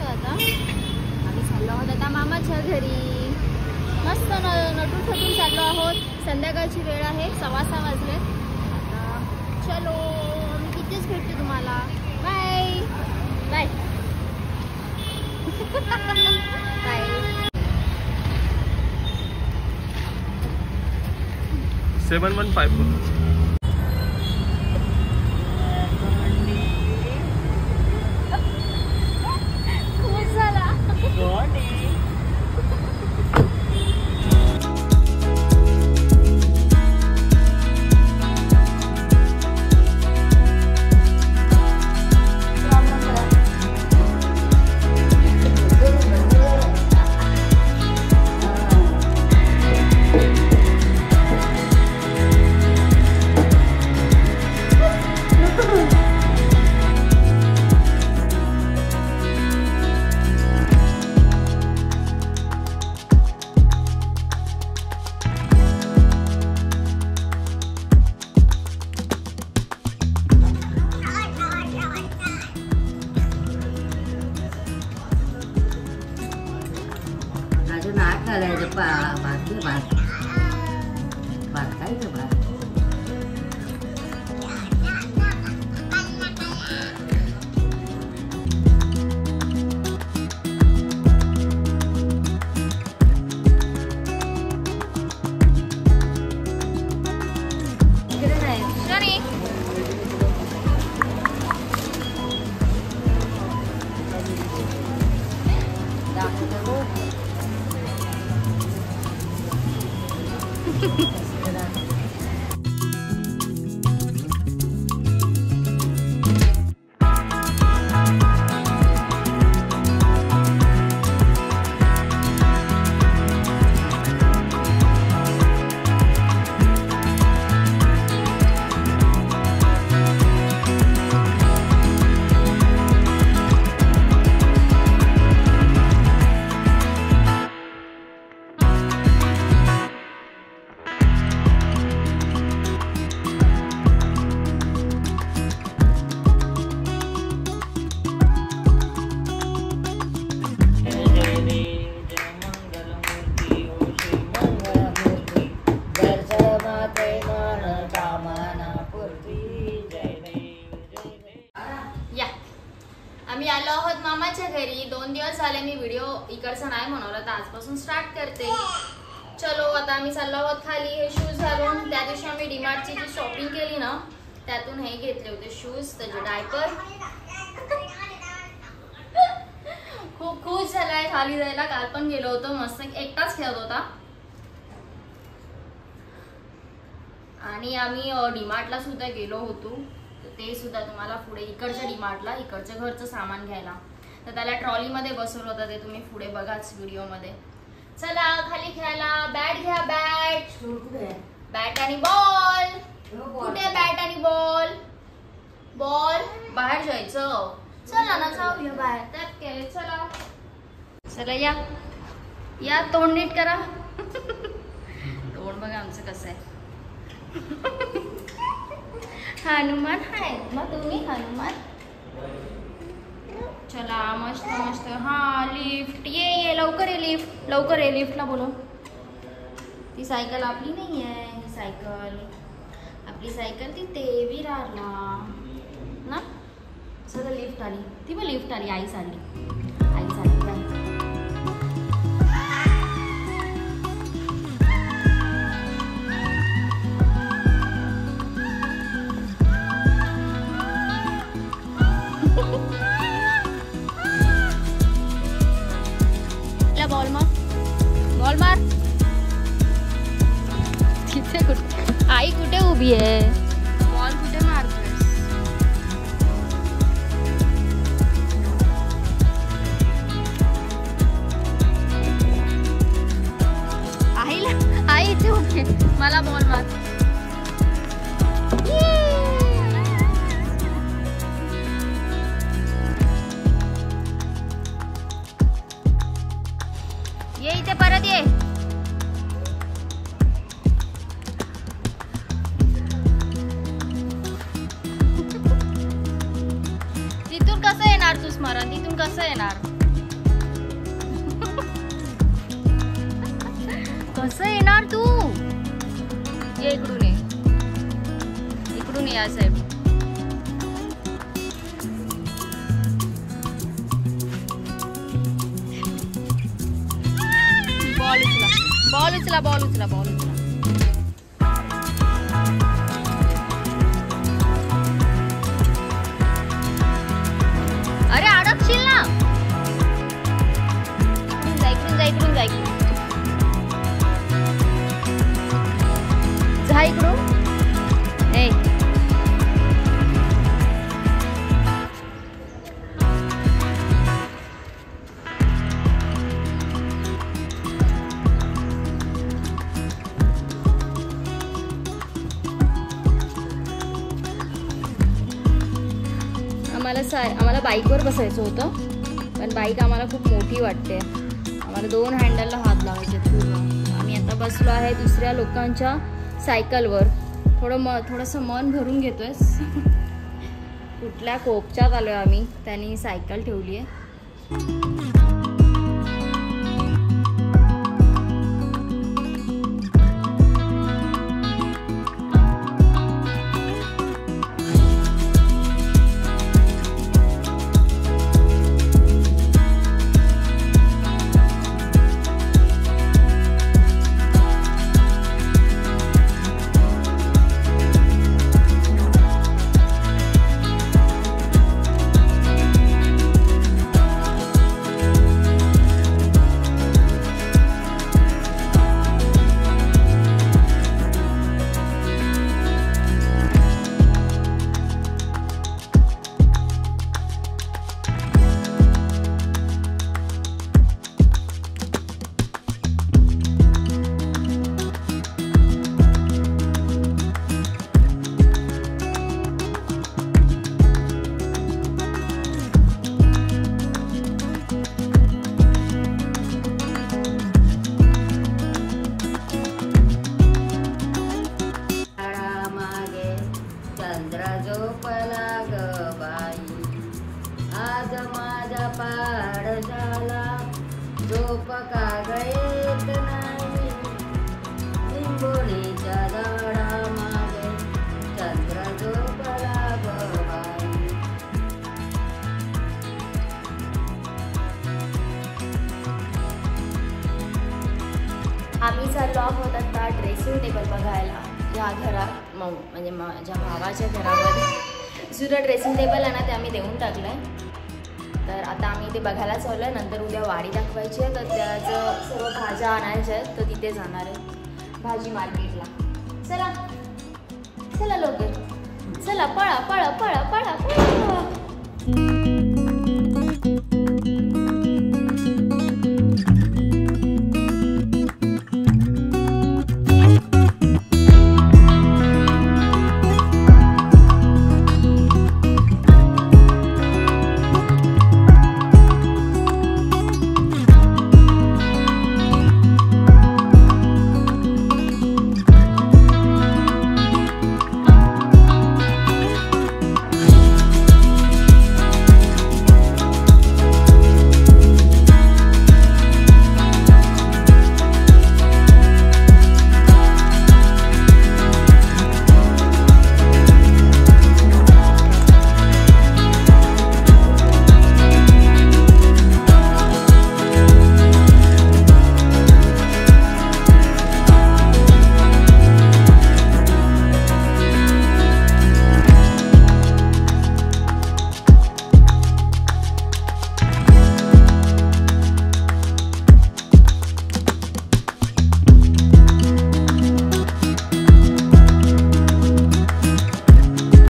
आता आम्ही चाललो आहोत आता मामाच्या घरी. मस्त नटून थटून चाललो आहोत. संध्याकाळची वेळ आहे, 6:15 वाजले. आता चलो मी तिथेच भेटते तुम्हाला. Bye bye bye. 7154 आम्ही आलो आहोत मामाच्या घरी. 2 दिवस झाले मी व्हिडिओ इकडचा नाही बनवला, तर आजपासून स्टार्ट करते. चलो आता आम्ही चाललो आहोत खाली. हे शूज घालून त्या दिवशी आम्ही डीमार्टची जी शॉपिंग केली ना, त्यातून हे घेतले होते शूज, त्याचे डायपर. खूप खुश झालाय खाली जायला. काल पण गेलो होतो, मस्त एकटाच खेळत होता. आणि आम्ही डीमार्टला सुद्धा गेलो होतो, ते सुद्धा तुम्हाला पुढे इकडच्या डीमार्टला इकडच्या घरचं सामान घ्यायला, तर त्याला ट्रॉलीमध्ये बसवलं होतं, ते तुम्ही पुढे बघाच व्हिडिओमध्ये. चला खाली खेळायला. बॅट घ्या, बॅट आणि बॉल. कुठे बॅट आणि बॉल? बॉल बाहेर जायचं. चला ना जाऊया बाहेर. त्यात काय, चला चला या या. तोंड नीट करा. तोंड बघा आमचं कसं आहे. हनुमान आहे मग तुम्ही हनुमान. चला मस्त मस्त. हा लिफ्ट ये लवकर ये. लवकर ये. लिफ्टला बोलव. ती सायकल आपली नाही आहे. ही सायकल आपली सायकल तिथे विरारला ना. सगळं लिफ्ट आली. ती पण लिफ्ट आली. आई चालली. बॉल मार. तिथे कुठे आई कुठे उभी आहे? बॉल कुठे मारतोय? आई इथे उभी आहे. मला बॉल मार. ये इथे परत ये. तिथून कसं येणार तू स्मरण? तिथून कसं येणार? कसं येणार तू? ये इकडून ये, इकडून या साहेब. बॉल उचला, बॉल उचला, बॉल उचला, बॉल उचला. अरे अडकशील ना. इकडून जा, इकडून जा, इकडून जा, इकडून. ए आम्हाला बाईकवर बसायचं होतं, पण बाईक आम्हाला खूप मोठी वाटते. आम्हाला 2 हँडलला हात लावायचे पूर्ण. आम्ही आता बसलो आहे दुसऱ्या लोकांच्या सायकलवर. थोडंसं मन भरून घेतोय. कुठल्या कोपच्यात आलोय आम्ही, त्यांनी सायकल ठेवली आहे. आज माझा पाड झाला, झोप का गळेत नाही. लिंबोणीच्या झाडामागे चंद्र झोपला ग बाई. आम्ही चाललो आहोत आता ड्रेसिंग टेबल बघायला. या घरात म्हणजे माझ्या भावाच्या घरामध्ये जुनं ड्रेसिंग टेबल आहे ना, ते आम्ही देऊन टाकलं आहे. तर आता आम्ही ते बघायला चाललो आहे. नंतर उद्या वाडी दाखवायची आहे, तर त्याचं सर्व भाज्या आणायच्या आहेत, तर तिथे जाणार आहे भाजी मार्केटला. चला चला लवकर, चला पळा पळा पळा पळा पळा.